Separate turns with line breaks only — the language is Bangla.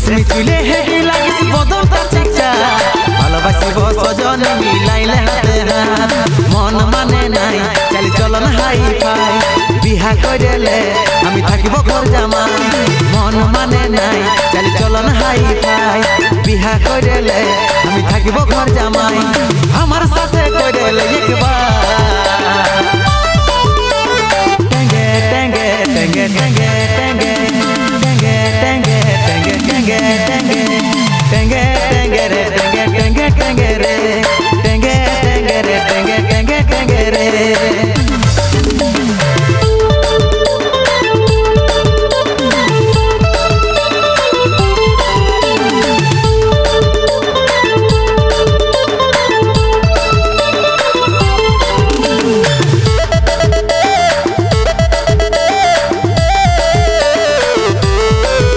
রেশমি চুলে হেভি লাগিস বদনটা চিকচা ভালোবাসিব সজন মিলাইলে হাতে হাত মন মানে নাই চালি চলন হাই ফাই বিহা কইলে আমি থাকিব ঘর জামাই মন মানে নাই চালি চলন হাই ফাই বিহা কইলে আমি থাকিব ঘর জামাই আমার সাথে কইলে একবার টেঙ্গে টেঙ্গে টেঙ্গে টেঙ্গে টেঙ্গে